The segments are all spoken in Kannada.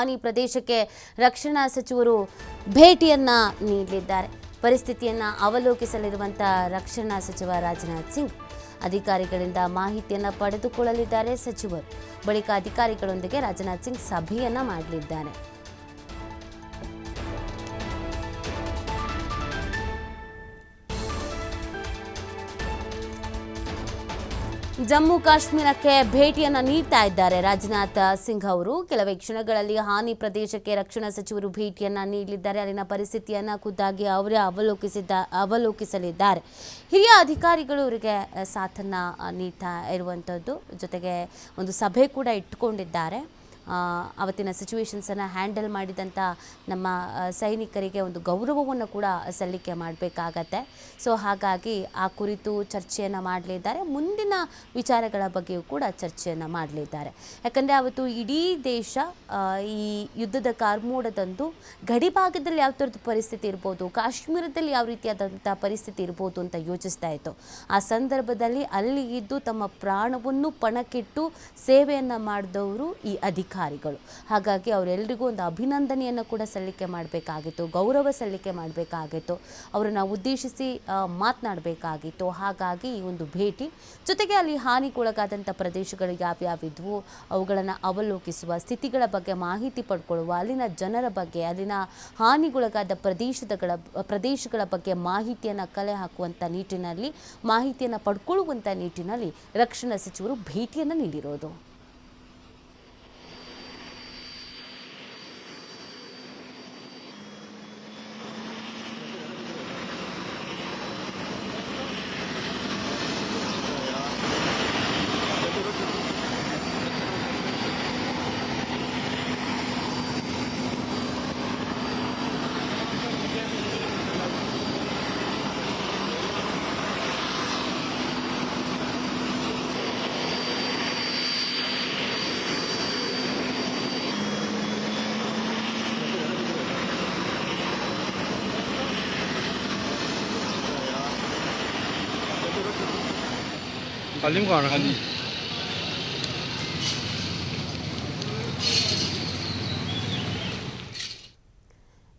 ಹಾನಿ ಪ್ರದೇಶಕ್ಕೆ ರಕ್ಷಣಾ ಸಚಿವರು ಭೇಟಿಯನ್ನ ನೀಡಲಿದ್ದಾರೆ. ಪರಿಸ್ಥಿತಿಯನ್ನ ಅವಲೋಕಿಸಲಿರುವಂತಹ ರಕ್ಷಣಾ ಸಚಿವ ರಾಜನಾಥ್ ಸಿಂಗ್ ಅಧಿಕಾರಿಗಳಿಂದ ಮಾಹಿತಿಯನ್ನ ಪಡೆದುಕೊಳ್ಳಲಿದ್ದಾರೆ. ಸಚಿವರು ಬಳಿಕ ಅಧಿಕಾರಿಗಳೊಂದಿಗೆ ರಾಜನಾಥ್ ಸಿಂಗ್ ಸಭೆಯನ್ನ ಮಾಡಲಿದ್ದಾರೆ. ಜಮ್ಮು ಕಾಶ್ಮೀರಕ್ಕೆ ಭೇಟಿಯನ್ನು ನೀಡ್ತಾ ಇದ್ದಾರೆ ರಾಜನಾಥ್ ಸಿಂಗ್ ಅವರು. ಕೆಲವೇ ಕ್ಷಣಗಳಲ್ಲಿ ಹಾನಿ ಪ್ರದೇಶಕ್ಕೆ ರಕ್ಷಣಾ ಸಚಿವರು ಭೇಟಿಯನ್ನು ನೀಡಲಿದ್ದಾರೆ. ಅಲ್ಲಿನ ಪರಿಸ್ಥಿತಿಯನ್ನು ಖುದ್ದಾಗಿ ಅವರೇ ಅವಲೋಕಿಸಲಿದ್ದಾರೆ. ಹಿರಿಯ ಅಧಿಕಾರಿಗಳು ಇವರಿಗೆ ಸಾಥನ್ನು ನೀಡ್ತಾ ಇರುವಂಥದ್ದು, ಜೊತೆಗೆ ಒಂದು ಸಭೆ ಕೂಡ ಇಟ್ಟುಕೊಂಡಿದ್ದಾರೆ. ಅವತ್ತಿನ ಸಿಚುವೇಶನ್ಸನ್ನು ಹ್ಯಾಂಡಲ್ ಮಾಡಿದಂಥ ನಮ್ಮ ಸೈನಿಕರಿಗೆ ಒಂದು ಗೌರವವನ್ನು ಕೂಡ ಸಲ್ಲಿಕೆ ಮಾಡಬೇಕಾಗತ್ತೆ. ಸೊ ಹಾಗಾಗಿ ಆ ಕುರಿತು ಚರ್ಚೆಯನ್ನು ಮಾಡಲಿದ್ದಾರೆ. ಮುಂದಿನ ವಿಚಾರಗಳ ಬಗ್ಗೆಯೂ ಕೂಡ ಚರ್ಚೆಯನ್ನು ಮಾಡಲಿದ್ದಾರೆ. ಯಾಕಂದರೆ ಅವತ್ತು ಇಡೀ ದೇಶ ಈ ಯುದ್ಧದ ಕಾರ್ಮೋಡದಂದು ಗಡಿ ಭಾಗದಲ್ಲಿ ಯಾವ ಥರದ ಪರಿಸ್ಥಿತಿ ಇರ್ಬೋದು, ಕಾಶ್ಮೀರದಲ್ಲಿ ಯಾವ ರೀತಿಯಾದಂಥ ಪರಿಸ್ಥಿತಿ ಇರ್ಬೋದು ಅಂತ ಯೋಚಿಸ್ತಾ ಇತ್ತು. ಆ ಸಂದರ್ಭದಲ್ಲಿ ಅಲ್ಲಿ ಇದ್ದು ತಮ್ಮ ಪ್ರಾಣವನ್ನು ಪಣಕ್ಕಿಟ್ಟು ಸೇವೆಯನ್ನು ಮಾಡಿದವರು ಈ ಅಧಿಕಾರಿಗಳು. ಹಾಗಾಗಿ ಅವರೆಲ್ಲರಿಗೂ ಒಂದು ಅಭಿನಂದನೆಯನ್ನು ಕೂಡ ಸಲ್ಲಿಕೆ ಮಾಡಬೇಕಾಗಿತ್ತು, ಗೌರವ ಸಲ್ಲಿಕೆ ಮಾಡಬೇಕಾಗಿತ್ತು, ಅವರನ್ನು ಉದ್ದೇಶಿಸಿ ಮಾತನಾಡಬೇಕಾಗಿತ್ತು. ಹಾಗಾಗಿ ಈ ಒಂದು ಭೇಟಿ, ಜೊತೆಗೆ ಅಲ್ಲಿ ಹಾನಿಗೊಳಗಾದಂಥ ಪ್ರದೇಶಗಳು ಯಾವ್ಯಾವಿದ್ವು ಅವುಗಳನ್ನು ಅವಲೋಕಿಸುವ, ಸ್ಥಿತಿಗಳ ಬಗ್ಗೆ ಮಾಹಿತಿ ಪಡ್ಕೊಳ್ಳುವ, ಅಲ್ಲಿನ ಜನರ ಬಗ್ಗೆ, ಅಲ್ಲಿನ ಹಾನಿಗೊಳಗಾದ ಪ್ರದೇಶಗಳ ಬಗ್ಗೆ ಮಾಹಿತಿಯನ್ನು ಕಲೆ ಹಾಕುವಂಥ ನಿಟ್ಟಿನಲ್ಲಿ, ಮಾಹಿತಿಯನ್ನು ಪಡ್ಕೊಳ್ಳುವಂಥ ನಿಟ್ಟಿನಲ್ಲಿ ರಕ್ಷಣಾ ಸಚಿವರು ಭೇಟಿಯನ್ನು ನೀಡಿರೋದು.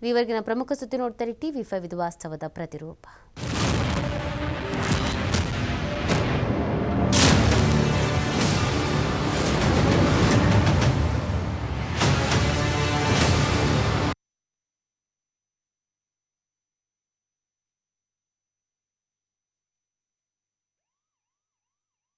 ಈವರೆಗಿನ ಪ್ರಮುಖ ಸುದ್ದಿ ನೋಡ್ತಾರೆ ಟಿವಿ5 ಇದು ವಾಸ್ತವದ ಪ್ರತಿರೂಪ.